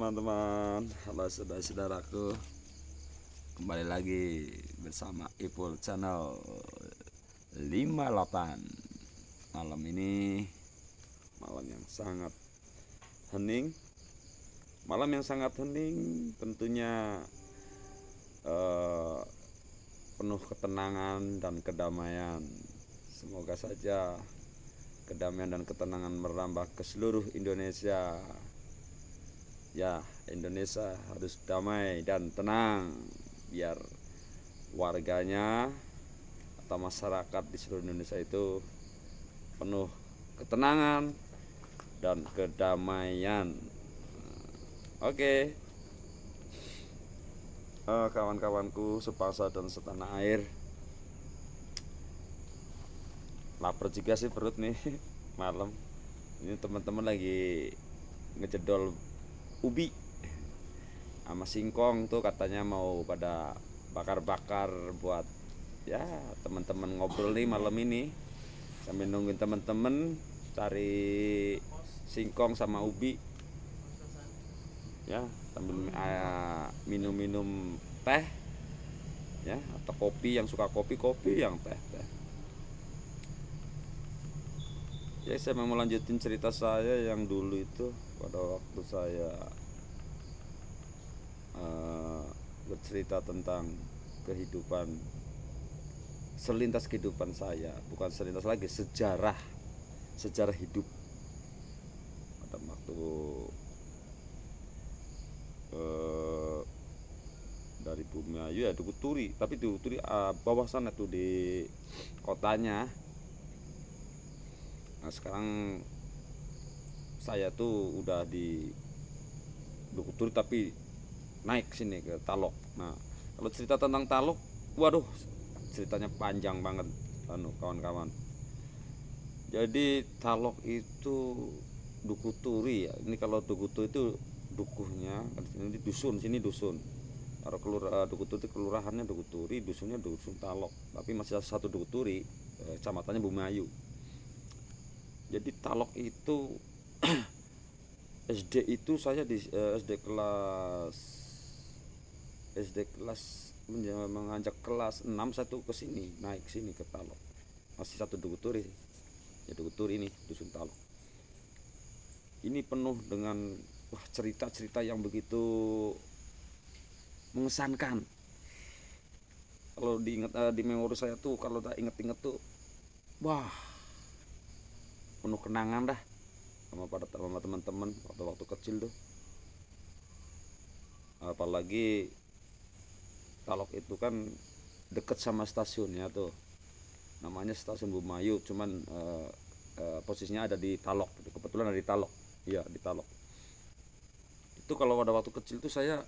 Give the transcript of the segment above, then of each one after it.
teman-teman, halo saudara-saudaraku. Kembali lagi bersama Ipul Channel 58. Malam ini malam yang sangat hening. Malam yang sangat hening tentunya penuh ketenangan dan kedamaian. Semoga saja kedamaian dan ketenangan merambah ke seluruh Indonesia. Ya, Indonesia harus damai dan tenang biar warganya atau masyarakat di seluruh Indonesia itu penuh ketenangan dan kedamaian. Oke. Kawan-kawanku sebangsa dan setanah air, lapar juga sih perut nih malam ini. Teman-teman lagi ngejedol ubi sama singkong tuh, katanya mau pada bakar-bakar buat ya teman-teman ngobrol nih malam ini sambil nungguin teman-teman cari singkong sama ubi ya, sambil minum-minum teh ya, atau kopi, yang suka kopi yang teh. Ya, saya mau lanjutin cerita saya yang dulu itu pada waktu saya bercerita tentang kehidupan, selintas kehidupan saya, bukan selintas lagi, sejarah hidup pada waktu dari Bumayu ya, Dukuturi, tapi Dukuturi bawah sana tuh di kotanya. Nah, sekarang saya tuh udah di Dukuturi tapi naik sini ke Talok. Nah, kalau cerita tentang Talok, waduh, ceritanya panjang banget kawan-kawan. Jadi Talok itu Dukuturi ya. Ini kalau Dukuturi itu dukuhnya, ini dusun, sini dusun. Kalau Dukuturi itu kelurahannya Dukuturi, dusunnya dusun Talok. Tapi masih satu Dukuturi, kecamatannya Bumayu. Jadi Talok itu SD itu saya di SD kelas menganjak kelas 6 satu ke sini, naik sini ke Talok. Masih satu Dukuturi. Ya, Dukuturi ini dusun Talok. Ini penuh dengan cerita-cerita yang begitu mengesankan. Kalau diingat di memori saya tuh, kalau tak inget-inget tuh, wah, penuh kenangan dah sama teman-teman waktu kecil tuh. Apalagi Talok itu kan deket sama stasiunnya tuh, namanya stasiun Bumayu, cuman posisinya ada di Talok, kebetulan ada di Talok. Iya, di Talok. Itu kalau pada waktu kecil tuh saya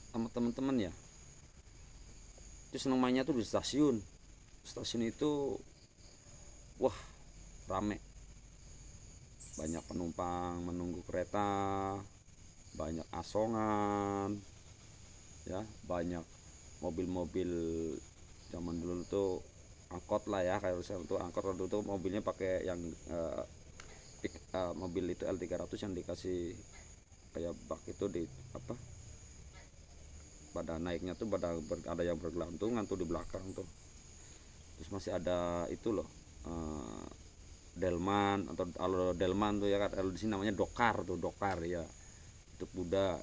sama teman-teman ya, itu seneng mainnya tuh di stasiun. Stasiun itu wah, rame, banyak penumpang menunggu kereta, banyak asongan ya, banyak mobil-mobil. Zaman dulu tuh angkot lah ya, kayak misalnya tuh angkot dulu tuh mobilnya pakai yang mobil itu L300 yang dikasih kayak bak itu di apa, pada naiknya tuh ada yang bergelantungan tuh di belakang tuh. Terus masih ada itu loh, delman, atau kalau delman tuh ya kan, kalau di sini namanya dokar tuh, dokar ya. Itu kuda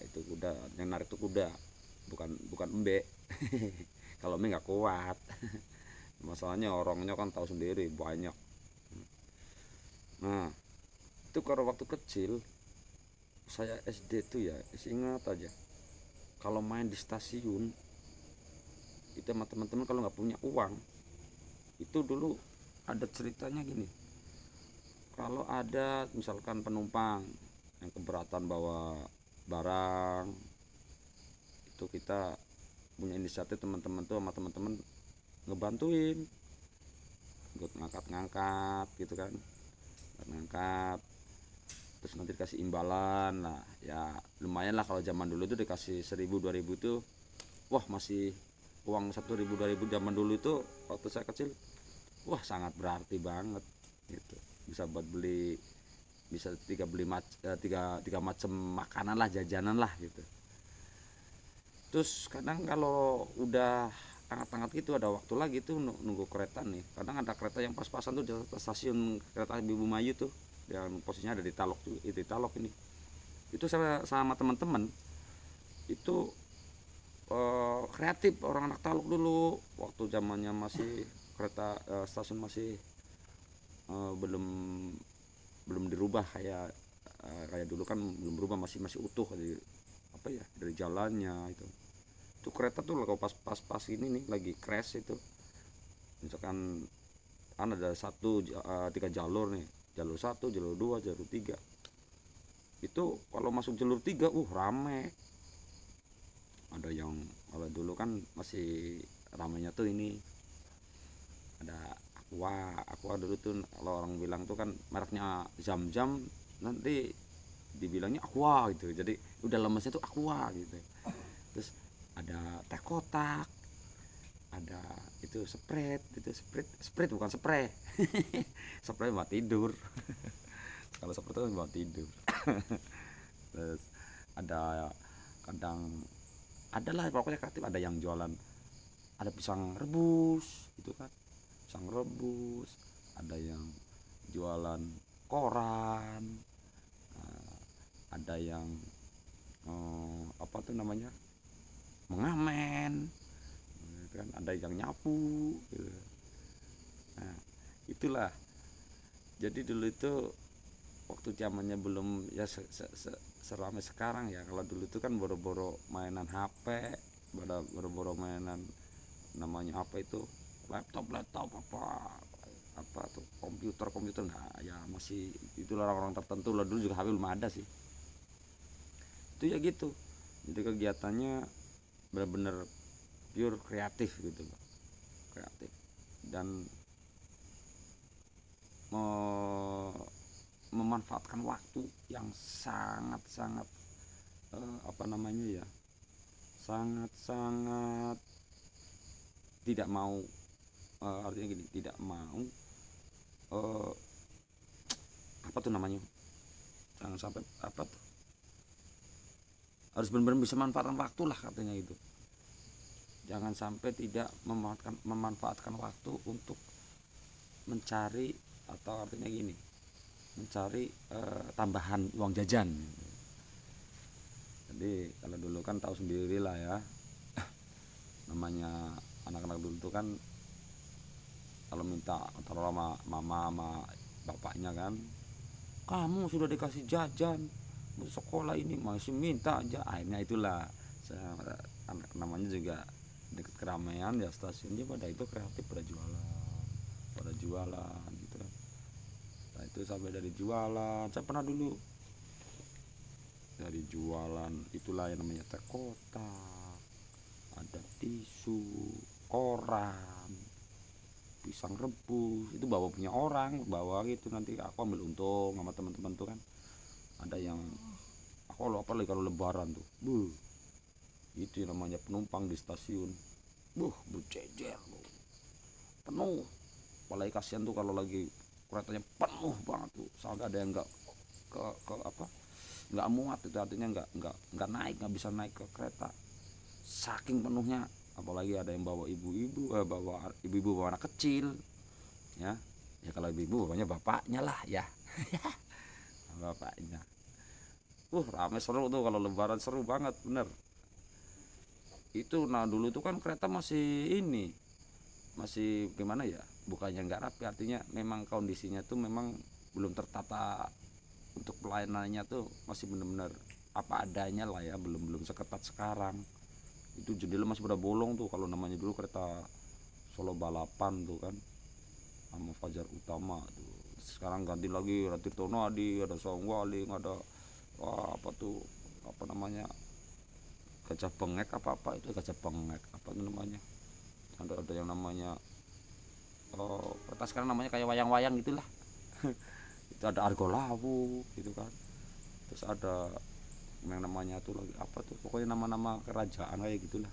yang narik tuh kuda, bukan embe. Kalau embe nggak kuat. Masalahnya orangnya kan tahu sendiri, banyak. Nah, itu kalau waktu kecil saya SD tuh ya, ingat aja kalau main di stasiun itu sama teman-teman, kalau nggak punya uang itu dulu ada ceritanya gini. Kalau ada misalkan penumpang yang keberatan bawa barang, itu kita punya inisiatif teman-teman tuh, sama teman-teman ngebantuin buat ngangkat gitu kan, ngangkat. Terus nanti dikasih imbalan lah ya, lumayan lah. Kalau zaman dulu itu dikasih 1.000 2.000 tuh, wah, masih uang 1.000 2.000 zaman dulu itu waktu saya kecil, wah, sangat berarti banget gitu. Bisa buat beli bisa tiga macam makanan lah, jajanan lah gitu. Terus kadang kalau udah hangat-hangat gitu ada waktu lagi tuh nunggu kereta nih. Kadang ada kereta yang pas-pasan tuh di stasiun kereta Ibu Mayu tuh, yang posisinya ada di Talok tuh, itu di Talok ini. Itu sama teman-teman itu kreatif, orang anak Talok dulu waktu zamannya masih kereta stasiun masih belum dirubah kayak dulu kan, belum berubah, masih utuh dari apa ya, dari jalannya itu kereta tuh kalau pas ini nih lagi crash itu, misalkan kan ada tiga jalur nih, jalur 1, jalur 2, jalur 3. Itu kalau masuk jalur 3 rame. Ada yang kalau dulu kan masih ramenya tuh ini, ada Aqua dulu tuh, kalau orang bilang tuh kan mereknya Zam-Zam, nanti dibilangnya Aqua gitu, jadi udah lemesnya tuh Aqua gitu. Terus ada teh kotak, ada itu Sprite bukan spray. Spray buat tidur. Kalau seperti itu buat tidur. Terus ada kadang adalah pokoknya kreatif, ada yang jualan, ada pisang rebus gitu kan, pisang rebus, ada yang jualan koran, ada yang apa tuh namanya, mengamen kan, ada yang nyapu gitu. Nah itulah, jadi dulu itu waktu zamannya belum ya seramai sekarang ya. Kalau dulu itu kan boro-boro mainan HP, boro-boro mainan namanya apa itu, laptop apa tuh, komputer nggak ya, masih itu orang-orang tertentu lah. Dulu juga HP belum ada sih. Itu ya gitu, jadi kegiatannya benar-benar pure kreatif gitu loh, kreatif dan memanfaatkan waktu yang sangat-sangat apa namanya ya, sangat-sangat tidak mau artinya gini, tidak mau apa tuh namanya, jangan sampai apa tuh, harus benar-benar bisa memanfaatkan waktu lah katanya itu. Jangan sampai tidak memanfaatkan waktu untuk mencari, atau artinya gini, mencari tambahan uang jajan. Jadi kalau dulu kan tahu sendiri lah ya, namanya anak-anak dulu tuh kan kalau minta taruh sama mama sama bapaknya kan, kamu sudah dikasih jajan sekolah ini masih minta aja. Akhirnya itulah namanya juga dekat keramaian ya, stasiunnya pada itu kreatif, pada jualan gitu kan. Nah itu sampai dari jualan, saya pernah dulu dari jualan itulah yang namanya teh kotak, ada tisu, koran, pisang rebus, itu bawa punya orang, bawa gitu, nanti aku ambil untung sama teman-teman tuh kan. Ada yang aku apalagi kalau lebaran tuh, itu namanya penumpang di stasiun, berjejer penuh. Apalagi kasihan tuh kalau lagi keretanya penuh banget tuh, sampai ada yang nggak ke apa, nggak muat, itu artinya nggak naik, nggak bisa naik ke kereta saking penuhnya. Apalagi ada yang bawa ibu-ibu bawa anak kecil ya kalau ibu-ibu bawanya bapaknya lah ya. Bapaknya rame, seru tuh kalau lebaran, seru banget bener itu. Nah dulu tuh kan kereta masih gimana ya, bukannya nggak rapi, artinya memang kondisinya tuh memang belum tertata, untuk pelayanannya tuh masih benar-benar apa adanya lah ya, belum seketat sekarang. Itu jendela masih pada bolong tuh kalau namanya dulu kereta Solo Balapan tuh kan, sama Fajar Utama tuh. Sekarang ganti lagi, ada Tirtono Adi, ada Songwaling, ada apa tuh, apa namanya, Gajah Bengek apa itu, Gajah Bengek apa itu namanya, ada yang namanya kereta sekarang namanya kayak wayang-wayang gitulah. Itu ada Argo Lawu gitu kan. Terus ada yang namanya tuh lagi apa tuh, pokoknya nama-nama kerajaan kayak gitulah.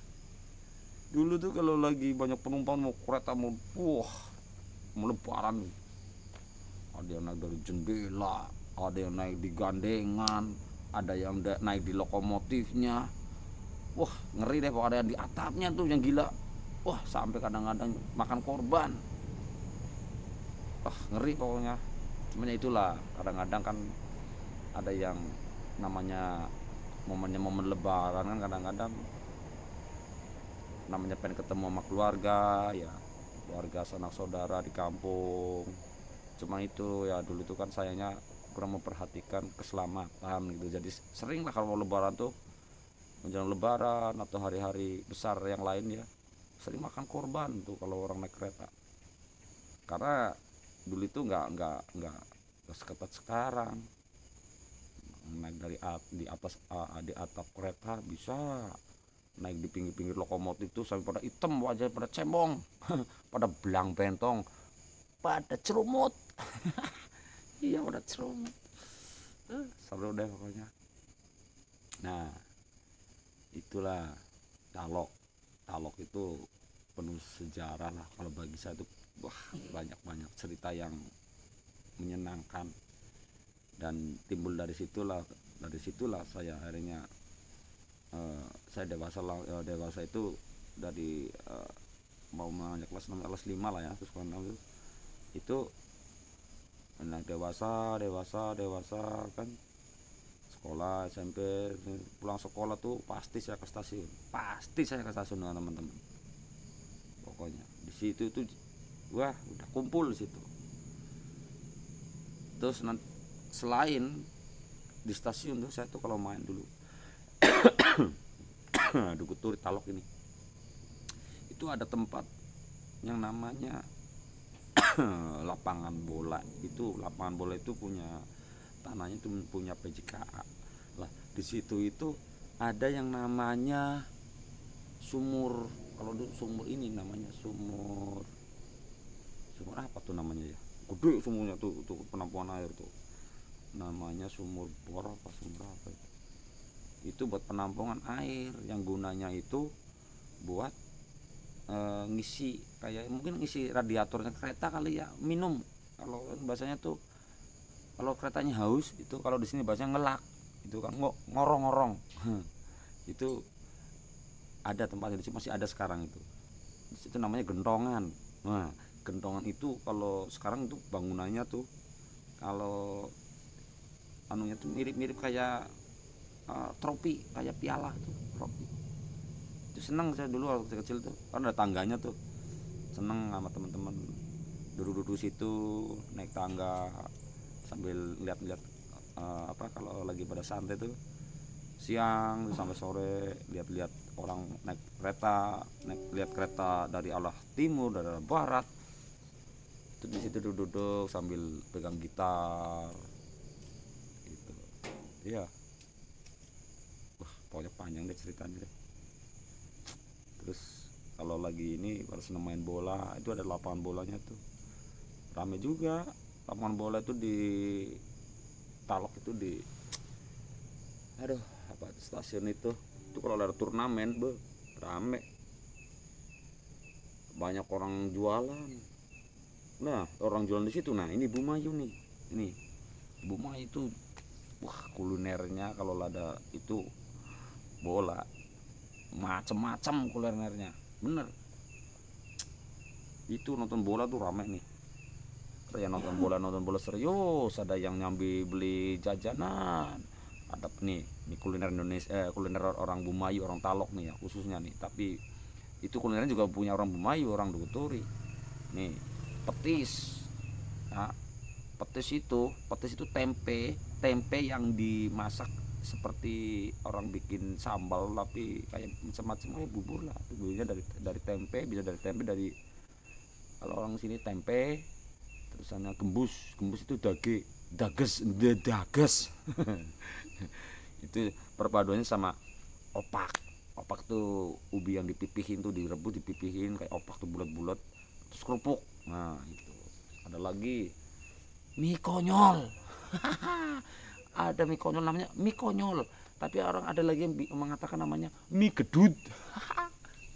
Dulu tuh kalau lagi banyak penumpang mau kereta mau lebaran, ada yang naik dari jendela, ada yang naik di gandengan, ada yang naik di lokomotifnya. Wah ngeri deh, pokoknya ada yang di atapnya tuh yang gila. Wah sampai kadang-kadang makan korban. Wah ngeri pokoknya. Cuman ya itulah, kadang-kadang kan ada yang namanya momennya momen lebaran kan, kadang-kadang namanya pengen ketemu sama keluarga ya, keluarga sanak saudara di kampung. Cuman itu ya dulu tuh kan sayangnya kurang memperhatikan keselamatan gitu, jadi sering lah kalau mau lebaran tuh, menjelang lebaran atau hari-hari besar yang lain ya, sering makan korban tuh kalau orang naik kereta. Karena dulu itu nggak seketat sekarang, naik dari di atas di atap kereta bisa, naik di pinggir-pinggir lokomotif tuh sampai pada hitam wajah, pada cembong pada belang bentong, pada cerumut iya pada cerumut. Seru deh pokoknya. Nah itulah Talok. Talok itu penuh sejarah lah kalau bagi saya tuh. Wah banyak cerita yang menyenangkan, dan timbul dari situlah saya akhirnya saya dewasa itu dari mau menginjak kelas 6 kelas 5 lah ya, terus kelas 6 itu nah dewasa kan, sekolah SMP, pulang sekolah tuh pasti saya ke stasiun dengan teman-teman. Pokoknya di situ tuh wah udah kumpul di situ. Terus nanti selain di stasiun tuh saya tuh kalau main dulu Dukuturi Talok ini, itu ada tempat yang namanya lapangan bola. Lapangan bola itu punya tanahnya itu punya PJKA lah. Di situ itu ada yang namanya sumur. Kalau dulu sumur ini namanya sumur apa tuh namanya ya, gede sumurnya tuh penampungan air tuh, namanya sumur bor apa sumur apa itu buat penampungan air, yang gunanya itu buat ngisi kayak mungkin ngisi radiatornya kereta kali ya, minum. Kalau bahasanya tuh kalau keretanya haus itu, kalau di sini bahasanya ngelak itu kan, ngorong-ngorong itu ada tempatnya di sini, masih ada sekarang itu. Itu namanya gentongan. Nah gentongan itu kalau sekarang itu bangunannya tuh kalau anunya tuh mirip-mirip kayak tropi, kayak piala tuh tropi. Itu seneng saya dulu waktu kecil tuh, karena ada tangganya tuh, seneng sama teman-teman duduk-duduk situ, naik tangga sambil lihat-lihat kalau lagi pada santai tuh siang sampai sore, lihat-lihat orang naik kereta, lihat kereta dari arah timur, dari arah barat. Itu di situ duduk-duduk sambil pegang gitar gitu. Iya. Wah, pokoknya panjang deh ceritanya deh. Terus kalau lagi ini pada senang main bola, itu ada lapangan bolanya tuh. Rame juga. Lapangan bola itu di Talok itu di stasiun itu. Itu kalau ada turnamen, rame. Banyak orang jualan. Nah, orang jualan di situ. Nah, ini Bu Mayu nih. Ini Bu Mayu itu wah kulinernya kalau ada itu bola macem-macem kulinernya, bener. Itu nonton bola tuh rame nih, kayak nonton bola serius. Ada yang nyambi beli jajanan, ada nih kuliner Indonesia, kuliner orang Bumayu, orang Talok nih ya khususnya nih. Tapi itu kulinernya juga punya orang Bumayu, orang Dukuturi nih. Petis. Nah, petis itu tempe yang dimasak seperti orang bikin sambal, tapi kayak macam-macam bubur lah. Bumbunya dari tempe, bisa dari tempe, dari kalau orang sini tempe, terusannya gembus itu dages itu perpaduannya sama opak tuh ubi yang dipipihin tuh, direbus dipipihin kayak opak tuh bulat-bulat, terus kerupuk. Nah itu ada lagi mie konyol ada mie konyol, namanya mie konyol. Tapi orang ada lagi yang mengatakan namanya mie gedut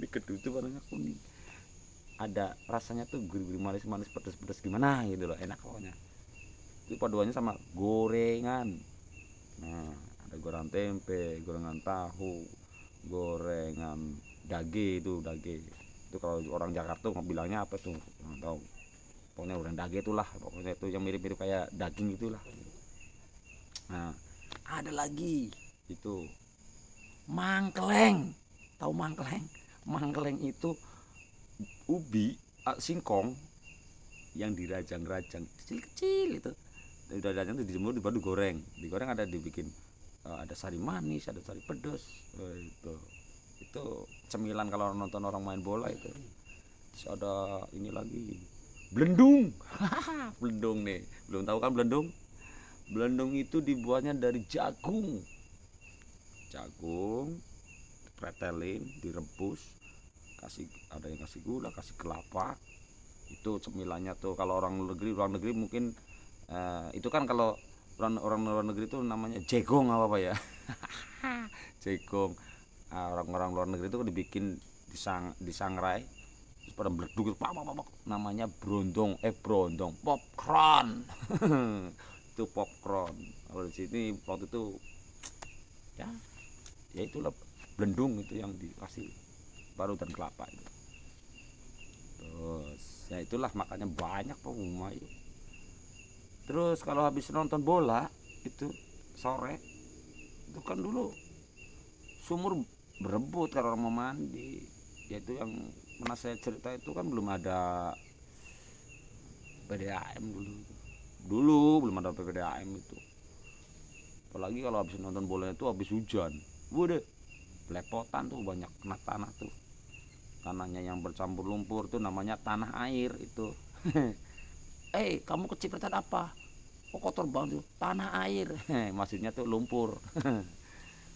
mie gedut itu warnanya kuning, ada rasanya tuh gurih-gurih, manis-manis, pedas-pedas, gimana gitu loh, enak pokoknya. Itu paduannya sama gorengan. Nah, ada gorengan tempe, gorengan tahu, gorengan dage. Itu kalau orang Jakarta bilangnya apa tuh nggak tahu, pokoknya gorengan dage itulah, pokoknya itu yang mirip-mirip kayak daging itulah. Nah, ada lagi itu mangkleng. Tahu mangkleng? Mangkleng itu ubi, singkong yang dirajang-rajang kecil-kecil itu. Udah rajang itu dijemur, baru digoreng ada dibikin ada sari manis, ada sari pedas. Itu cemilan kalau nonton orang main bola itu. Terus ada ini lagi belendung. Belendung nih, belum tahu kan belendung? Belendung itu dibuatnya dari jagung, pretelin, direbus, ada yang kasih gula, kasih kelapa. Itu cemilannya tuh kalau orang luar negeri mungkin itu kan kalau orang luar negeri itu namanya jegong apa ya. Jegong. Orang-orang luar negeri itu dibikin disangrai terus pada meleduk, namanya brondong popcorn. Itu popcorn. Kalau di sini waktu itu ya itulah belendung itu yang dikasih baru dan kelapa itu. Terus ya itulah makanya banyak pengumuman. Terus kalau habis nonton bola itu sore itu kan dulu sumur berebut kalau orang mau mandi. Yaitu yang pernah saya cerita itu kan belum ada PDAM dulu belum ada PDAM itu. Apalagi kalau habis nonton bola itu habis hujan, udah belepotan tuh, banyak kena tanah tuh. Tanahnya yang bercampur lumpur tuh namanya tanah air itu. Kamu kecipratan apa? Kok kotor banget tuh? Tanah air. Maksudnya tuh lumpur.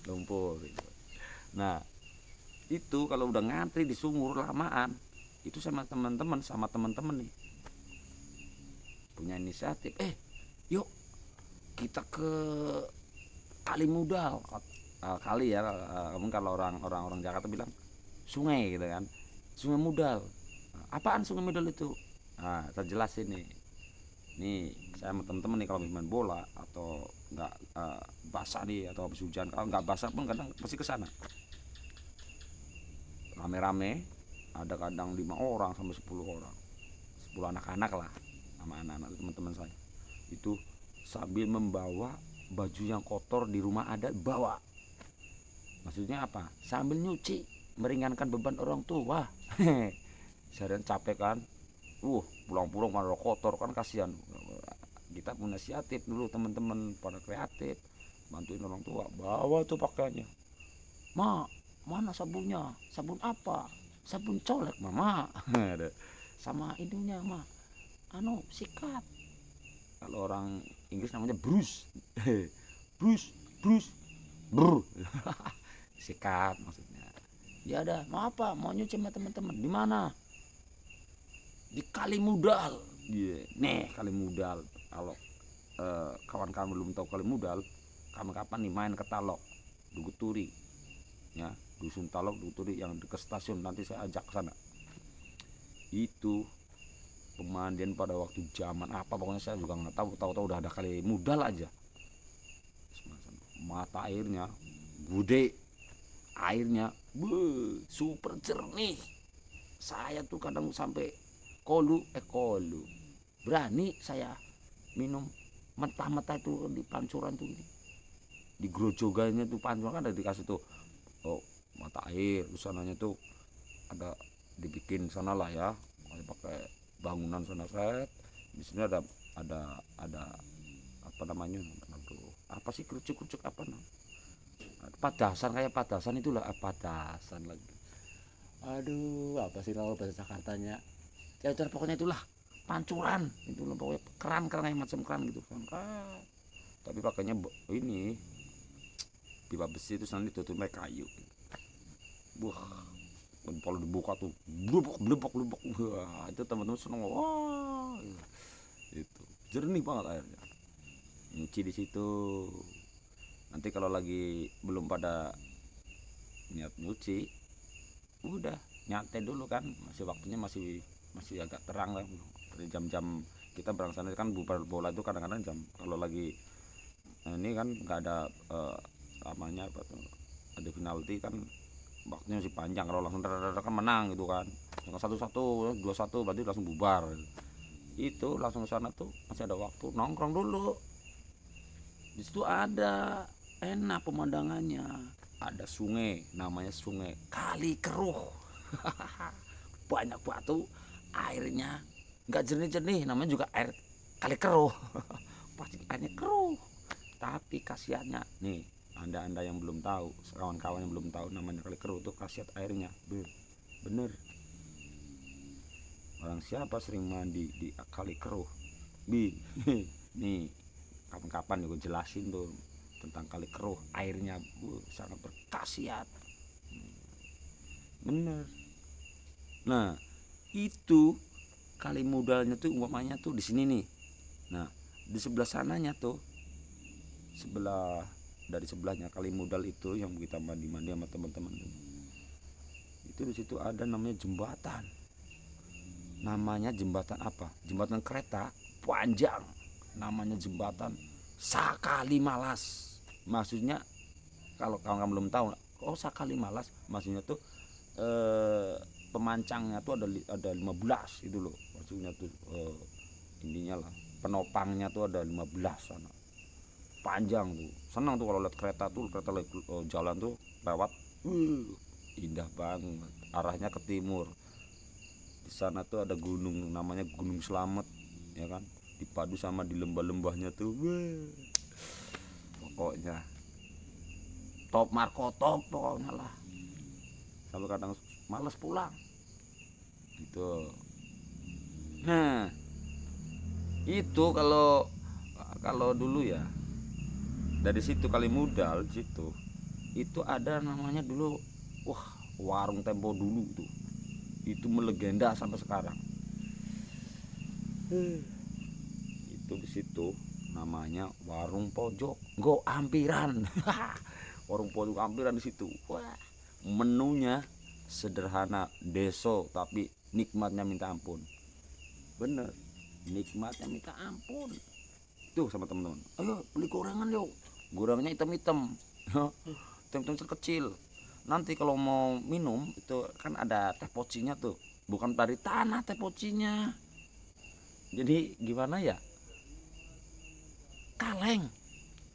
Lumpur gitu. Nah, itu kalau udah ngantri di sumur lamaan, itu sama teman-teman nih punya inisiatif, yuk kita ke Kali Mudal. Kali ya, kamu kalau orang Jakarta bilang sungai gitu kan, Sungai Mudal. Apaan Sungai Mudal itu? Nah, saya jelasin nih saya sama teman-teman nih kalau main bola atau nggak basah nih atau habis hujan, kalau nggak basah pun kadang pasti ke sana rame-rame, ada kadang 5 orang sampai 10 orang, 10 anak-anak lah, sama anak-anak teman-teman saya itu sambil membawa baju yang kotor di rumah ada bawa. Maksudnya apa? Sambil nyuci, meringankan beban orang tua. Seharian capek kan, pulang-pulang pada kotor kan, kasihan. Kita punya inisiatif dulu, teman-teman pada kreatif, bantuin orang tua bawa tuh pakaiannya. Mana sabunnya? Sabun apa? Sabun colek mama. Sama ininya sikat. Kalau orang Inggris namanya brush. brush sikat maksudnya. Ya ada, mau apa? Mau nyuci sama teman-teman. Di mana? Di Kali Mudal. Nih Kali Mudal. Kalau kawan-kawan belum tahu Kali Mudal, kapan-kapan nih main ke Talok, Duguturi, ya, dusun Talok Duguturi yang dekat stasiun, nanti saya ajak ke sana. Itu pemandian pada waktu zaman apa pokoknya saya juga nggak tahu udah ada Kali Mudal aja. Mata airnya gede, airnya super jernih. Saya tuh kadang sampai kolu berani saya minum mentah-mentah itu di pancuran tuh, di grojogannya tuh pancuran kan ada dikasih tuh mata air. Di sananya tuh ada dibikin sana lah ya, pakai bangunan sana set. Di sini ada apa namanya, apa sih, kerucuk apa namanya, padasan, kayak padasan itulah, padasan lagi. Aduh, apa sih kalau bahasa Jakartanya ya, pokoknya itulah pancuran itu loh, pokoknya keran kayak macam keran gitu kan. Tapi pakainya ini pipa besi itu nanti tutupnya kayu. Kalau dibuka tuh blebok. Wah, itu teman-teman seneng. Wah, itu jernih banget airnya. Nyuci di situ. Nanti kalau lagi belum pada niat nyuci, udah nyantai dulu kan, masih waktunya masih agak terang lah, dari jam-jam kita berangkat kan bubar bola itu kadang-kadang jam kalau lagi ini kan nggak ada namanya apa tuh, ada penalti kan waktunya masih panjang, kalau langsung kan menang gitu kan, 1-1 2-1 berarti langsung bubar. Itu langsung ke sana tuh masih ada waktu nongkrong dulu. Di situ ada enak pemandangannya, ada sungai namanya Sungai Kali Keruh. Banyak batu, airnya nggak jernih-jernih, namanya juga air Kali Keruh. Pasti airnya keruh, tapi khasiatnya nih, anda yang belum tahu, kawan-kawan yang belum tahu namanya Kali Keruh tuh khasiat airnya bener. Orang siapa sering mandi di Kali Keruh nih kapan-kapan gue jelasin tuh tentang Kali Keruh, airnya sangat berkhasiat bener. Nah itu kali modalnya tuh umpamanya tuh di sini nih. Nah di sebelah sananya tuh, dari sebelahnya kali modal itu yang kita mandi sama teman-teman itu, di situ ada namanya jembatan. Namanya jembatan apa? Jembatan kereta panjang. Namanya jembatan Sakali Malas. Maksudnya kalau kawan belum tahu, Sakali Malas maksudnya tuh pemancangnya tuh ada 15 itu loh. Maksudnya tuh intinya lah, penopangnya tuh ada 15 sana. Panjang tuh. Senang tuh kalau lihat kereta jalan tuh lewat. Indah banget. Arahnya ke timur. Di sana tuh ada gunung namanya Gunung Slamet, ya kan, dipadu sama di lembah-lembahnya tuh, pokoknya top Marco top pokoknya lah, sampai kadang males pulang gitu. Nah itu kalau dulu ya, dari situ Kali Modal situ itu ada namanya dulu, warung Tempo dulu tuh, itu melegenda sampai sekarang. Itu di situ namanya warung pojok go ampiran. Warung pojok ampiran di situ. Wah, menunya sederhana deso tapi nikmatnya minta ampun. Bener, nikmatnya minta ampun. Tuh sama teman-teman, ayo beli gorengan yuk. Gorengannya hitam-hitam. Hitam-hitam kecil. Nanti kalau mau minum itu kan ada teh pocinya tuh, bukan dari tanah teh pocinya. Jadi gimana ya, kaleng,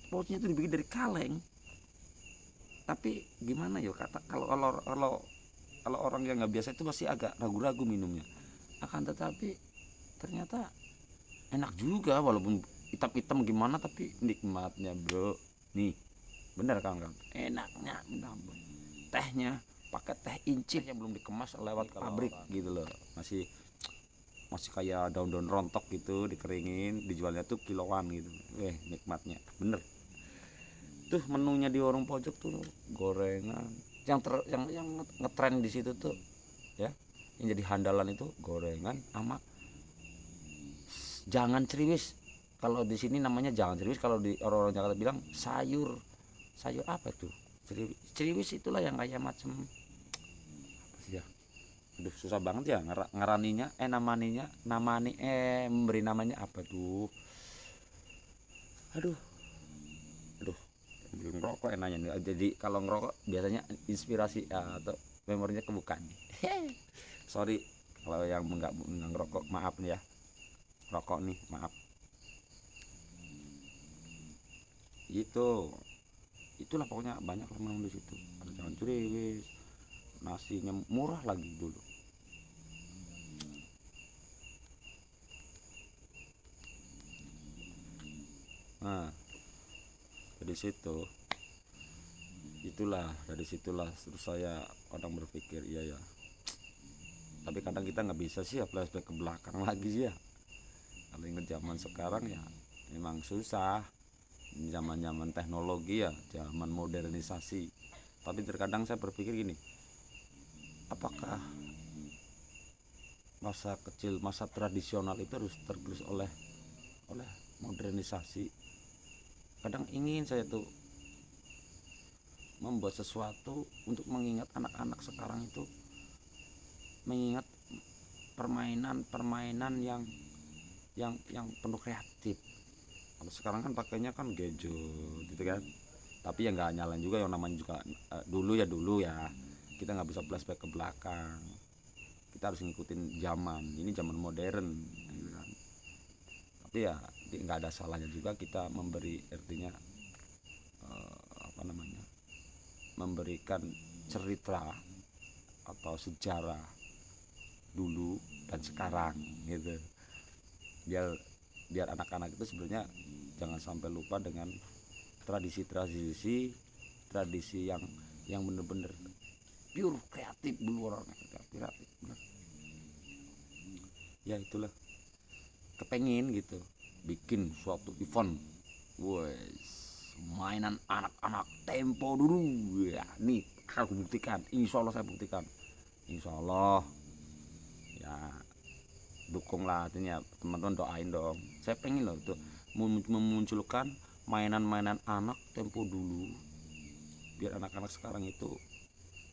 pocinya itu dibikin dari kaleng. Tapi gimana ya kata, kalau orang yang nggak biasa itu masih agak ragu-ragu minumnya. Akan tetapi ternyata enak juga, walaupun hitam-hitam gimana tapi nikmatnya bro. Nih bener kan, enaknya minta ampun. Tehnya pakai teh incir yang belum dikemas lewat pabrik gitu loh, masih kayak daun-daun rontok gitu, dikeringin, dijualnya tuh kiloan gitu. Nikmatnya bener. Tuh menunya di warung pojok tuh gorengan yang ngetren di situ tuh ya, yang jadi handalan itu gorengan sama jangan ceriwis. Kalau di sini namanya jangan ceriwis, kalau di orang-orang Jakarta bilang sayur apa tuh, ceriwis itulah yang kayak macam apa sih ya, aduh susah banget ya ngaraninya, memberi namanya apa tuh, aduh belum ngerokok enaknya nih. Jadi kalau ngerokok biasanya inspirasi atau memorinya kebuka nih. Sorry kalau yang nggak ngerokok, maaf nih ya, rokok nih maaf. Itulah pokoknya banyak menu di situ. Ada jangan curiwis, nasinya murah lagi dulu. Nah dari situlah terus saya kadang berpikir, iya ya, tapi kadang kita nggak bisa sih ya flashback ke belakang lagi sih ya. Kalau ingat zaman sekarang ya memang susah, zaman teknologi ya, zaman modernisasi. Tapi terkadang saya berpikir gini, apakah masa kecil, masa tradisional itu harus tergerus oleh modernisasi? Kadang ingin saya tuh membuat sesuatu untuk mengingat anak-anak sekarang itu, mengingat permainan yang yang penuh kreatif. Kalau sekarang kan pakainya kan gadget gitu kan, tapi ya nggak nyalain juga yang namanya juga dulu ya kita nggak bisa flashback ke belakang, kita harus ngikutin zaman, ini zaman modern gitu kan. Tapi ya nggak ada salahnya juga kita memberi, artinya apa namanya, memberikan cerita atau sejarah dulu dan sekarang gitu, biar biar anak-anak itu sebenarnya jangan sampai lupa dengan tradisi yang bener-bener pure kreatif dulu orangnya, kreatif bener. Ya itulah, kepengen gitu bikin suatu event, wes mainan anak-anak tempo dulu ya. Nih aku buktikan, insya Allah saya buktikan, insya Allah ya. Dukunglah, artinya teman-teman doain dong, saya pengen loh tuh memunculkan mainan-mainan anak tempo dulu, biar anak-anak sekarang itu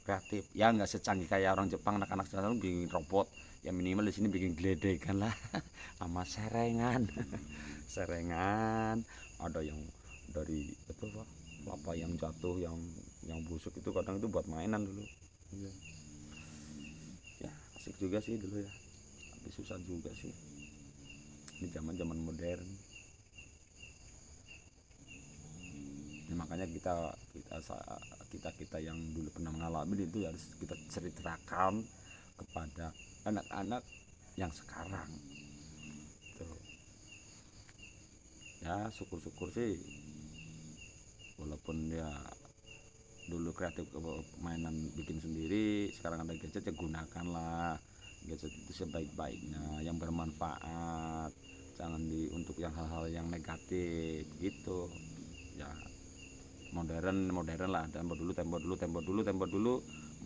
kreatif ya, nggak secanggih kayak orang Jepang. Anak-anak sekarang bikin robot ya, minimal di sini bikin geledekan lah sama serengan serengan. Ada yang dari itu apa, kelapa yang jatuh, yang busuk itu kadang itu buat mainan dulu ya. Ya asik juga sih dulu ya, tapi susah juga sih ini zaman modern. Nah, makanya kita yang dulu pernah mengalami itu harus kita ceritakan kepada anak-anak yang sekarang tuh. Ya syukur-syukur sih, walaupun ya dulu kreatif mainan bikin sendiri, sekarang ada gadget ya gunakanlah gadget itu sebaik-baiknya, yang bermanfaat, jangan untuk yang hal-hal yang negatif gitu ya. Modern lah, tempo dulu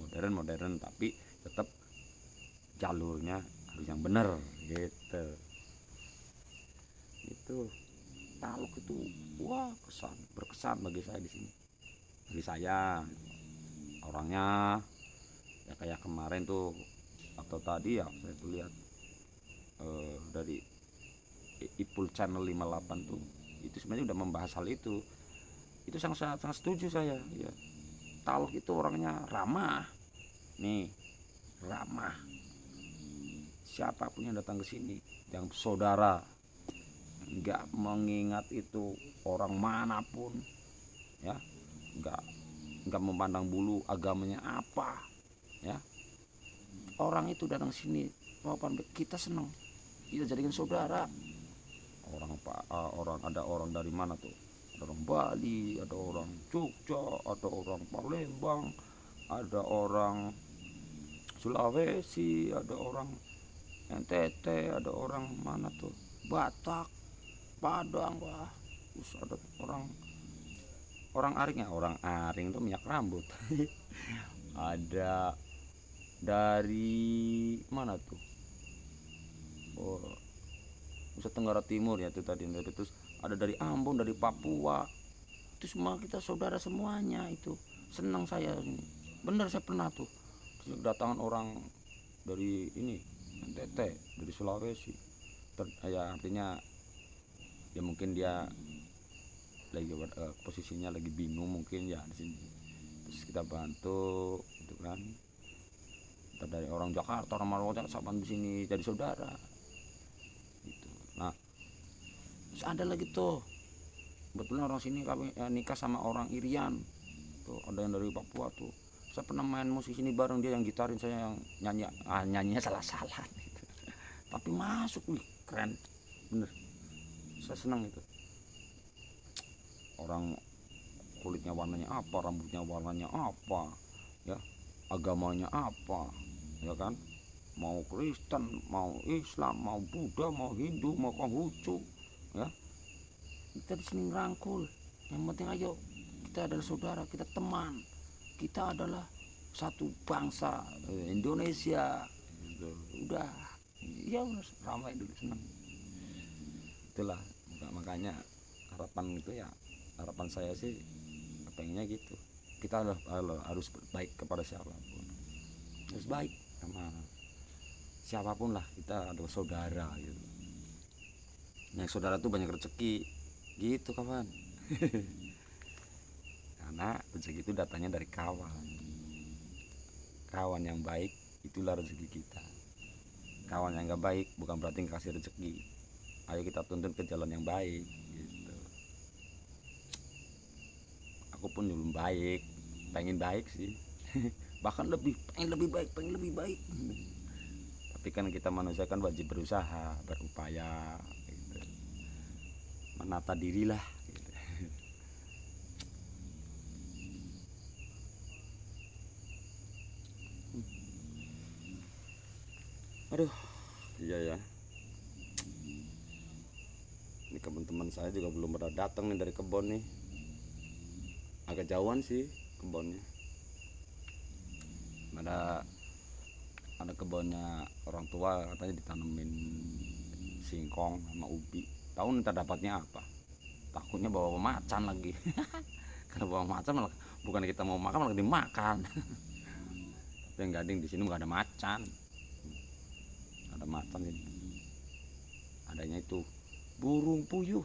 modern, tapi tetap jalurnya harus yang bener gitu. Itu Taluk itu wah berkesan bagi saya di sini, bagi saya orangnya ya. Kayak kemarin tuh atau tadi ya saya tuh lihat dari Ipul Channel 58 tuh, itu sebenarnya udah membahas hal itu sangat setuju saya ya. Taluk itu orangnya ramah nih, ramah, siapapun yang datang ke sini yang saudara, nggak mengingat itu orang manapun ya, nggak memandang bulu agamanya apa ya, orang itu datang sini kita senang, kita jadikan saudara. Orang ada orang dari mana tuh, ada orang Bali, ada orang Jogja, ada orang Palembang, ada orang Sulawesi, ada orang NTT, ada orang mana tuh Batak, Padang, wah terus ada orang Aring ya, orang Aring itu minyak rambut ada dari mana tuh, oh Nusa Tenggara Timur ya itu tadi, terus ada dari Ambon, dari Papua, itu semua kita saudara semuanya. Itu senang saya ini, bener saya pernah tuh kedatangan orang dari ini NTT, dari Sulawesi ya, artinya ya mungkin dia lagi posisinya lagi bingung mungkin ya di sini, terus kita bantu gitu kan. Kita dari orang Jakarta, orang Maluku, sama di sini jadi saudara gitu. Nah terus ada lagi tuh kebetulan orang sini kami nikah sama orang Irian tuh, ada yang dari Papua tuh. Saya pernah main musik sini bareng dia, yang gitarin, saya yang nyanyinya salah-salah gitu. Tapi masuk, wih keren bener, saya senang itu. Orang kulitnya warnanya apa, rambutnya warnanya apa ya, agamanya apa ya kan, mau Kristen, mau Islam, mau Buddha, mau Hindu, mau Konghucu ya, kita di sini ngerangkul. Yang penting ayo, kita adalah saudara, kita teman, kita adalah satu bangsa Indonesia gitu. Udah ya udah ramai dulu, senang. Itulah makanya harapan itu ya, harapan saya sih pengennya gitu, kita harus baik kepada siapapun, harus baik sama siapapun lah, kita adalah saudara gitu. yang saudara tuh banyak rezeki gitu kawan. Karena rezeki itu datangnya dari kawan. Kawan yang baik itulah rezeki kita. Kawan yang gak baik bukan berarti kasih rezeki. Ayo kita tuntun ke jalan yang baik gitu. Aku pun belum baik, pengen baik sih. Bahkan pengen lebih baik. Tapi kan kita manusia kan wajib berusaha, berupaya gitu. Menata dirilah gitu. Aduh, iya ya. Ini teman-teman saya juga belum pada datang nih dari kebun nih. Agak jauhan sih kebunnya. Ada kebunnya orang tua, katanya ditanemin singkong sama ubi. Tahu ntar dapatnya apa? Takutnya bawa macan lagi. Karena bawa macan malah bukan kita mau makan malah dimakan. Tapi yang gading di sini nggak ada macan. Ada macan ini. Adanya itu burung puyuh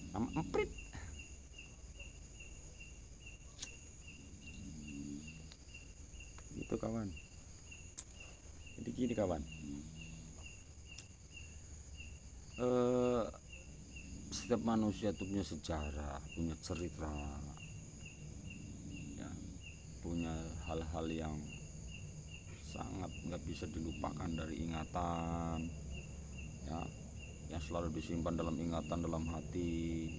sama emprit. Itu kawan. Jadi gini kawan. Setiap manusia itu punya sejarah, punya cerita, ya, punya hal-hal yang sangat nggak bisa dilupakan dari ingatan, ya, yang selalu disimpan dalam ingatan, dalam hati.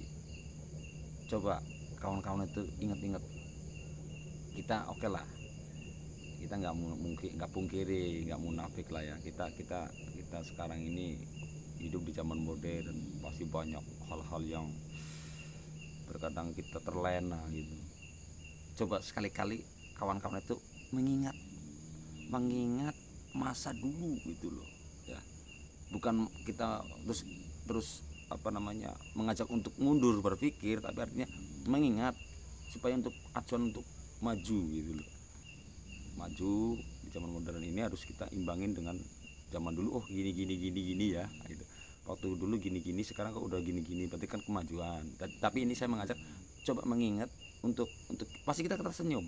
Coba kawan-kawan itu ingat-ingat, kita oke lah, kita nggak pungkiri, nggak munafik lah ya, kita sekarang ini hidup di zaman modern, pasti banyak hal-hal yang terkadang kita terlena gitu. Coba sekali-kali kawan-kawan itu mengingat masa dulu gitu loh ya, bukan kita terus mengajak untuk mundur berpikir, tapi artinya mengingat supaya untuk acuan untuk maju gitu loh. Maju di zaman modern ini harus kita imbangin dengan zaman dulu. Oh gini ya gitu. Waktu dulu gini sekarang kok udah gini, berarti kan kemajuan. Tapi ini saya mengajak coba mengingat untuk pasti kita tersenyum,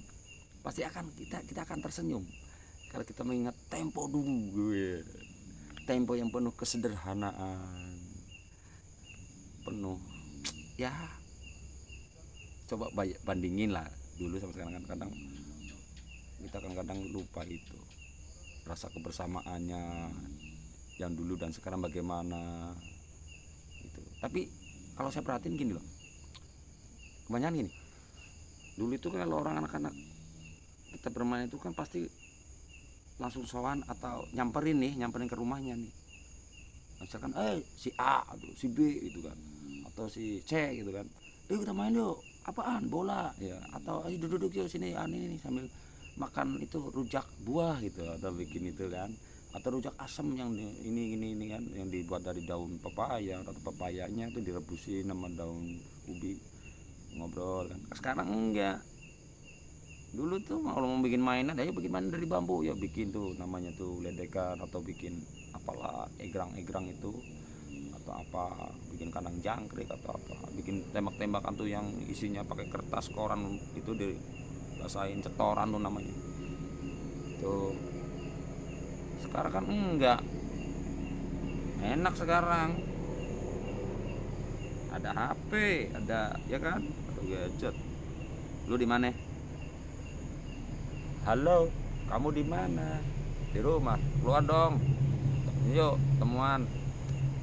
pasti kita akan tersenyum kalau kita mengingat tempo dulu gue, tempo yang penuh kesederhanaan, penuh ya. Coba bandingin lah dulu sama sekarang, kan kadang kita kadang lupa itu rasa kebersamaannya yang dulu dan sekarang bagaimana gitu. Tapi kalau saya perhatiin gini loh, kebanyakan gini, dulu itu kalau orang anak-anak kita bermain itu kan pasti langsung sowan atau nyamperin ke rumahnya nih, misalkan si A atau si B gitu kan, atau si C gitu kan, kita main yuk, apaan, bola ya, atau ayo duduk yuk sini ini sambil makan itu rujak buah gitu, atau bikin itu kan, atau rujak asam yang ini kan, yang dibuat dari daun pepaya atau pepayanya itu direbusin sama daun ubi, ngobrol kan. Sekarang enggak. Dulu tuh kalau mau bikin mainan, ayo bikin mainan dari bambu ya, bikin tuh namanya tuh ledekan, atau bikin apalah egrang itu atau apa, bikin kandang jangkrik atau apa, bikin tembak-tembakan tuh yang isinya pakai kertas koran itu dibasahin, cetoran tuh namanya tuh. Sekarang kan enggak, enak sekarang ada HP, ada ya kan, ada gadget. Lu di mana? Halo, kamu di mana? Di rumah. Keluar dong. Yuk, temuan.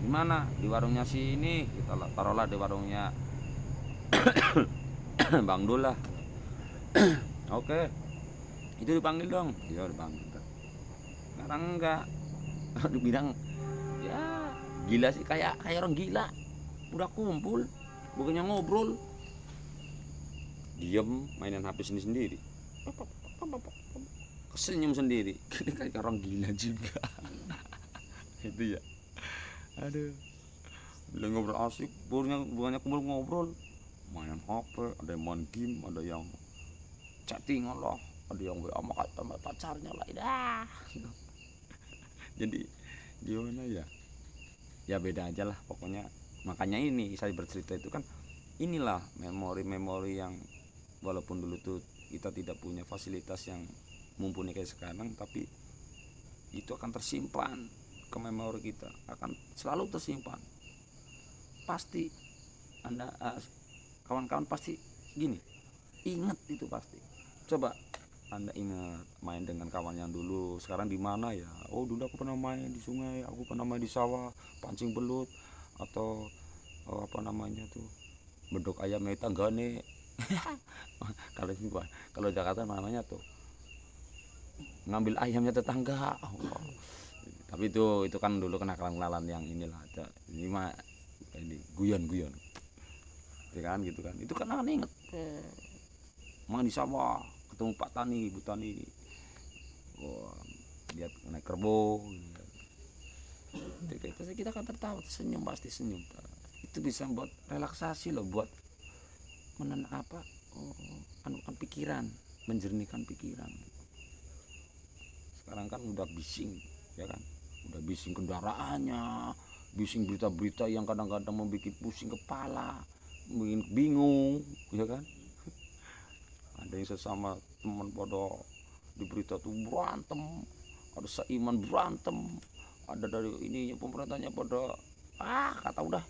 Di mana? Di warungnya sini. Kita taruhlah di warungnya Bang Dul lah. Oke. Itu dipanggil dong. Iya, dipanggil. Sekarang enggak. Dibilang ya gila sih, kayak orang gila. Udah kumpul, bukannya ngobrol. Diem mainan HP sendiri. Kesenyum sendiri. Kayak orang gila juga. Itu ya, aduh, bilang ngobrol asik, bukannya kumpul ngobrol, main HP, ada yang main game, ada yang chatting lah, ada yang WA sama pacarnya lah, dah. Jadi gimana ya, ya beda aja lah pokoknya. Makanya ini saya bercerita itu kan, inilah memori-memori yang walaupun dulu tuh kita tidak punya fasilitas yang mumpuni kayak sekarang, tapi itu akan tersimpan ke memori kita, akan selalu tersimpan. Pasti Anda kawan-kawan pasti gini, ingat itu pasti. Coba Anda ingat main dengan kawan yang dulu, sekarang di mana ya? Oh dulu aku pernah main di sungai, aku pernah main di sawah, pancing belut, atau apa namanya tuh, bedok ayam di tanggane. Kalau ini kalau Jakarta namanya tuh ngambil ayamnya tetangga. Oh. Tapi itu kan dulu kenakalan-kenakalan yang inilah. Ini mah ini guyon-guyon. Ya kan gitu kan. Itu kan akan inget. Main di sawah, ketemu Pak Tani, Ibu Tani. Wah, lihat naik kerbau. Kita kan tertawa, senyum, pasti senyum. Itu bisa buat relaksasi loh, buat anukan pikiran, menjernihkan pikiran. Sekarang kan udah bising, ya kan, udah bising kendaraannya, bising berita-berita yang kadang-kadang membuat pusing kepala, bikin bingung, ya kan. Ada yang sesama teman pada di berita tuh berantem, ada seiman berantem, ada dari ininya pemerintahnya pada kata udah.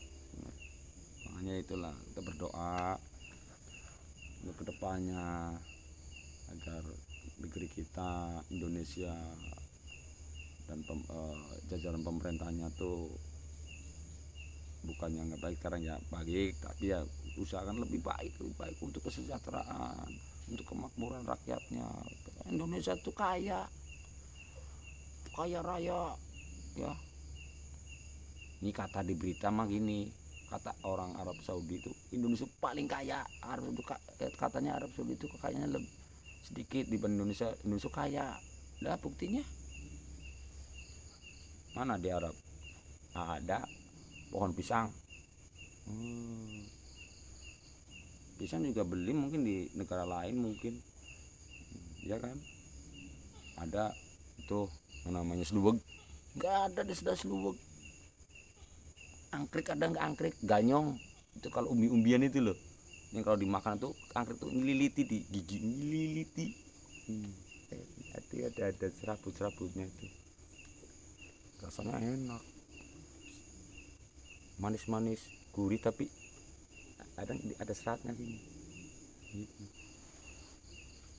Makanya itulah kita berdoa untuk kedepannya agar negeri kita Indonesia dan jajaran pemerintahnya tuh bukannya nggak baik sekarang ya, baik, tapi ya usahakan lebih baik untuk kesejahteraan, untuk kemakmuran rakyatnya. Indonesia tuh kaya raya ya. Ini kata di berita mah gini, kata orang Arab Saudi itu Indonesia paling kaya. Katanya Arab Saudi itu kekayaannya lebih sedikit dibanding Indonesia. Indonesia kaya. Lah buktinya mana di Arab? Ada pohon pisang. Pisang juga beli mungkin di negara lain mungkin, ya kan. Ada itu yang namanya seluweg, nggak ada di sebelah seluweg. Angkrik ada nggak? Angkrik, ganyong itu kalau umbi-umbian itu loh, yang kalau dimakan tuh angkrik tuh ngeliliti di gigi, ngeliliti. Ada serabut-serabutnya itu, rasanya enak, manis-manis, gurih, tapi ada seratnya sini gitu.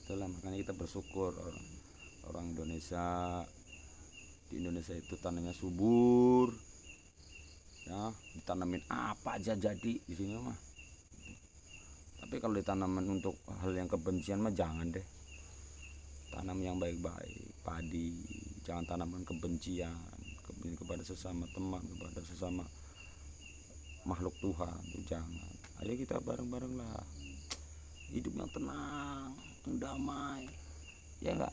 Itulah makanya kita bersyukur orang Indonesia. Di Indonesia itu tanahnya subur ya, ditanamin apa aja jadi di sini mah. Tapi kalau ditanaman untuk hal yang kebencian mah jangan deh. Tanam yang baik-baik, padi, jangan tanaman kebencian kepada sesama teman, kepada sesama makhluk Tuhan, itu jangan. Ayo kita bareng-bareng lah, hidup yang tenang, yang damai, ya enggak.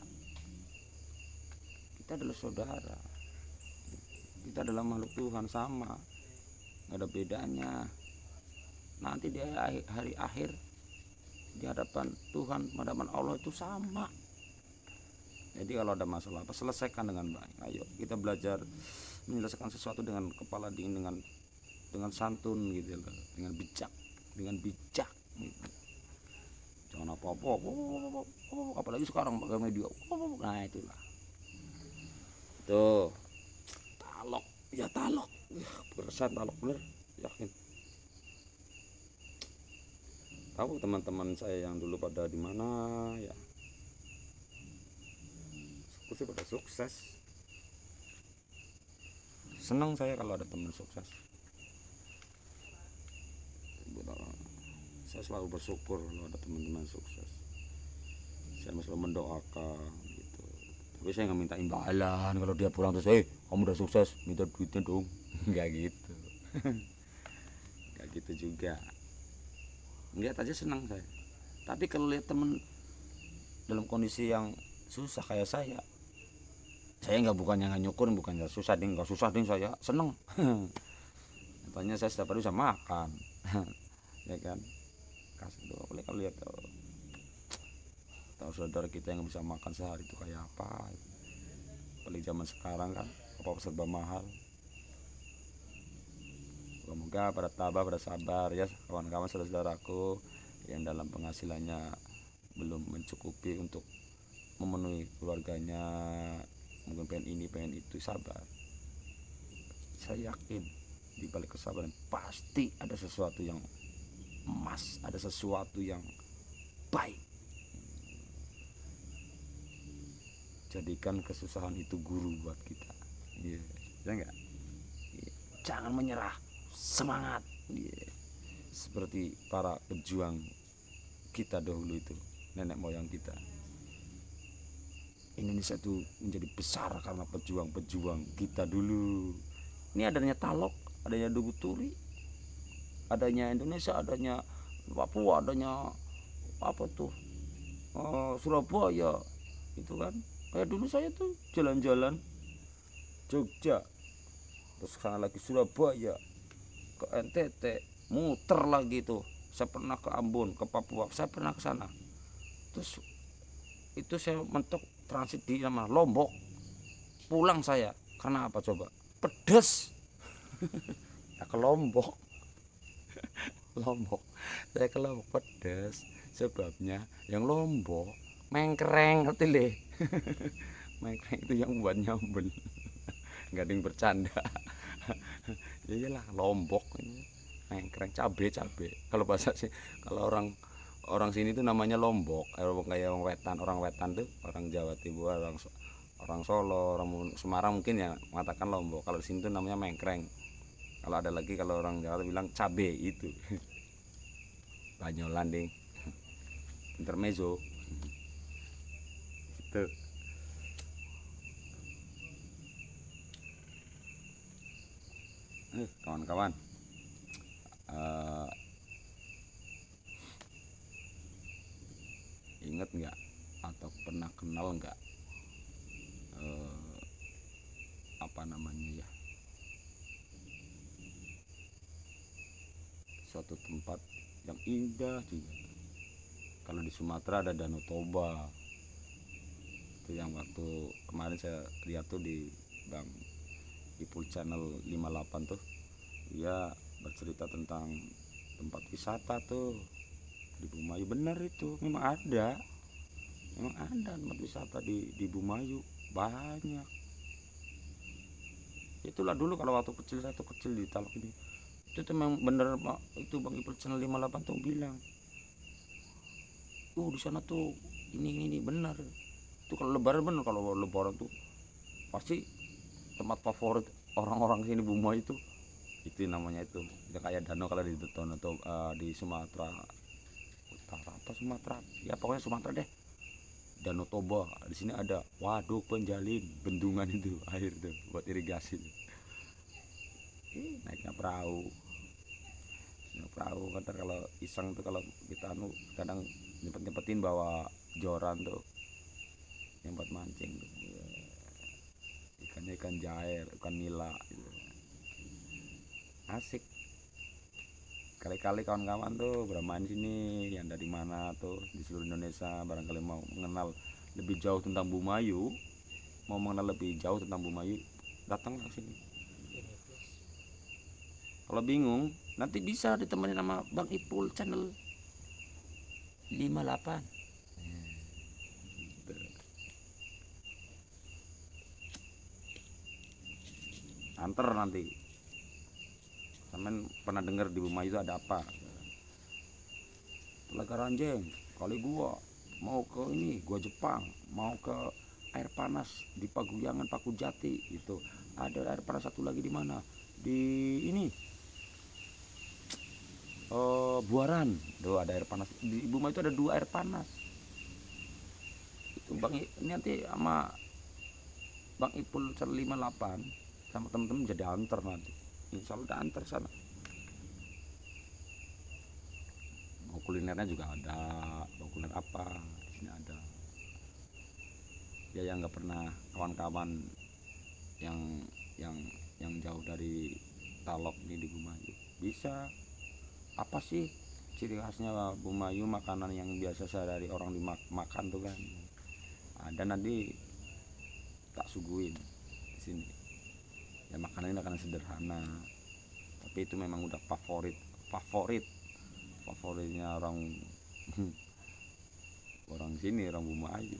Kita adalah saudara, kita adalah makhluk Tuhan, sama, nggak ada bedanya. Nanti di hari akhir di hadapan Tuhan, di hadapan Allah itu sama. Jadi kalau ada masalah apa, selesaikan dengan baik. Ayo kita belajar menyelesaikan sesuatu dengan kepala dingin, dengan santun gitu loh, dengan bijak gitu. Jangan apa-apa, apalagi sekarang pakai media. Nah itulah. Tuh, talok, ya talok. Berkesan talok bener, yakin. Tahu teman-teman saya yang dulu pada di mana ya? Aku sih pada sukses. Senang saya kalau ada teman sukses. Saya selalu bersyukur kalau ada teman-teman sukses. Saya selalu mendoakan gitu. Tapi saya nggak minta imbalan kalau dia pulang terus, kamu udah sukses, minta duitnya dong. Nggak gitu. Nggak gitu juga. Lihat aja senang saya. Tapi kalau lihat teman dalam kondisi yang susah kayak saya bukannya nggak nyukur, bukannya susah ding, nggak susah ding, saya seneng. Katanya saya setiap hari bisa makan. Ya kan, kasih doa. Boleh kalau lihat tahu saudara kita yang bisa makan sehari itu kayak apa. Apalagi zaman sekarang kan apa serba mahal. Semoga pada tabah, pada sabar ya kawan-kawan saudara-saudaraku yang dalam penghasilannya belum mencukupi untuk memenuhi keluarganya, mungkin pengen ini pengen itu, sabar. Saya yakin di balik kesabaran pasti ada sesuatu yang emas, ada sesuatu yang baik. Jadikan kesusahan itu guru buat kita. Iya, ya enggak? Jangan menyerah, semangat. Iya. Seperti para pejuang kita dahulu itu, nenek moyang kita. Indonesia itu menjadi besar karena pejuang-pejuang kita dulu. Ini adanya Talok, adanya Dugu Turi, adanya Indonesia, adanya Papua, adanya apa tuh, Surabaya, itu kan. Kayak dulu saya tuh jalan-jalan Jogja, terus sana lagi Surabaya, ke NTT, muter lagi tuh. Saya pernah ke Ambon, ke Papua, saya pernah ke sana. Terus itu saya mentok transit di nama Lombok, pulang saya karena apa coba? Pedes. Ya ke Lombok. Saya ke Lombok pedes, sebabnya yang Lombok mengkreng, ngerti le? Mengkreng itu yang buat nyambel. Nggak ada yang bercanda. Ya iyalah Lombok ini mengkreng, cabe. Kalau bahasa sih, kalau orang sini tuh namanya Lombok, kayak orang wetan tuh, orang Jawa Timur, orang Solo, orang Semarang mungkin ya mengatakan Lombok. Kalau di sini tuh namanya mengkreng. Kalau ada lagi, kalau orang Jawa bilang cabe itu. Banyolan ding, intermezzo itu. Kawan-kawan, inget nggak atau pernah kenal nggak apa namanya ya, suatu tempat yang indah juga. Kalau di Sumatera ada Danau Toba, itu yang waktu kemarin saya lihat tuh di Bang Ipul channel 58 tuh, dia bercerita tentang tempat wisata tuh di Bumayu. Bener itu, memang ada tempat wisata di Bumayu, banyak. Itulah dulu kalau waktu kecil, saya tuh kecil di Talok ini, itu tuh memang bener Pak, itu Bang Ipul channel 58 tuh bilang, di sana tuh ini bener. Itu kalau lebaran, bener kalau lebaran tuh pasti tempat favorit orang-orang sini Bumayu itu namanya itu ya kayak danau. Kalau di di Sumatera Utara apa Sumatera, ya pokoknya Sumatera deh, Danau Toba. Di sini ada waduk penjalin, bendungan itu air tuh buat irigasi tuh. Naiknya perahu kan, kalau iseng tuh, kalau kita kadang nyempetin bawa joran tuh yang buat mancing tuh. Ikan jair, ikan nila gitu. Asik. Kali-kali kawan-kawan tuh bermain sini, yang dari mana tuh di seluruh Indonesia, barangkali mau mengenal lebih jauh tentang Bumayu, datanglah sini. Kalau bingung, nanti bisa ditemani sama Bang Ipul channel 58. Anter nanti. Sampean pernah dengar di Bumayu itu ada apa? Telaga Ranjeng, kali gua mau ke ini, gua Jepang, mau ke air panas di Paguyangan, Pakujati itu. Ada air panas satu lagi di mana? Di ini Buaran. Tuh ada air panas. Di Bumayu itu ada 2 air panas. Itu Bang ini nanti sama Bang Ipul 58 sama temen-temen jadi anter nanti. Insya Allah udah anter sana. Mau kulinernya juga ada, mau kuliner apa di sini ada. Ya yang nggak pernah, kawan-kawan yang jauh dari Talok ini di Bumayu, bisa apa sih ciri khasnya Bumayu, makanan yang biasa sehari orang dimakan tuh kan, ada nanti tak suguhin di sini. Ya makanannya sederhana, Tapi itu memang udah favoritnya orang orang sini, orang Bumayu.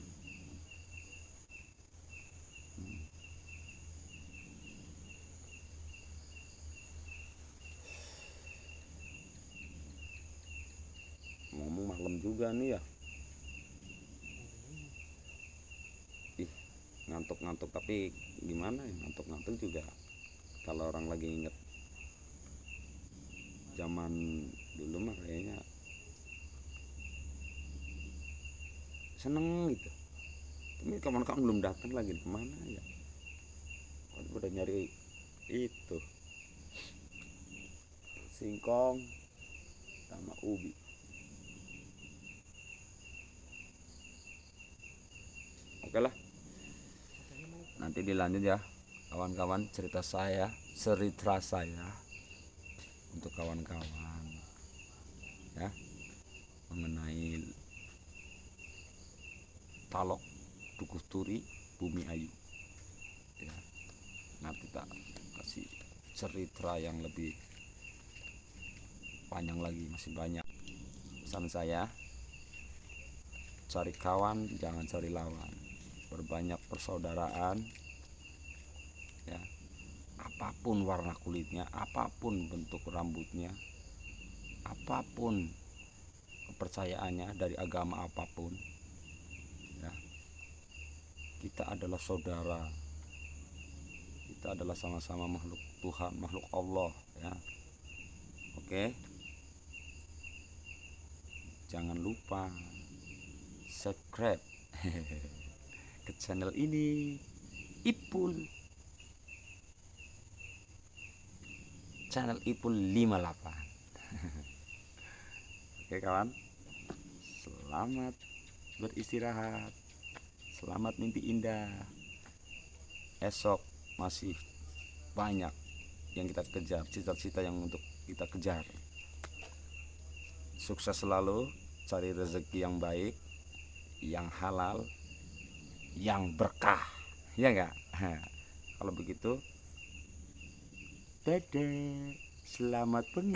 Ngomong malam juga nih ya. Ih, ngantuk-ngantuk, tapi gimana ya, ngantuk-ngantuk juga kalau orang lagi inget zaman dulu mah kayaknya seneng gitu. Tapi kawan-kawan belum datang lagi, kemana ya? Waduh, udah nyari itu singkong sama ubi. Oke lah, nanti dilanjut ya kawan-kawan, cerita saya untuk kawan-kawan ya, mengenai Talok Dukuh Turi Bumi Ayu ya. Nanti tak kasih cerita yang lebih panjang lagi, masih banyak. Pesan saya, cari kawan jangan cari lawan, berbanyak persaudaraan ya. Apapun warna kulitnya, apapun bentuk rambutnya, apapun kepercayaannya, dari agama apapun ya, kita adalah saudara, kita adalah sama-sama makhluk Tuhan, makhluk Allah ya. Oke, jangan lupa subscribe ke channel ini, channel Ipul 58. Oke kawan, selamat beristirahat, selamat mimpi indah. Esok masih banyak yang kita kejar, cita-cita yang untuk kita kejar. Sukses selalu, cari rezeki yang baik, yang halal, yang berkah, ya enggak? Kalau begitu, dadah, selamat pagi.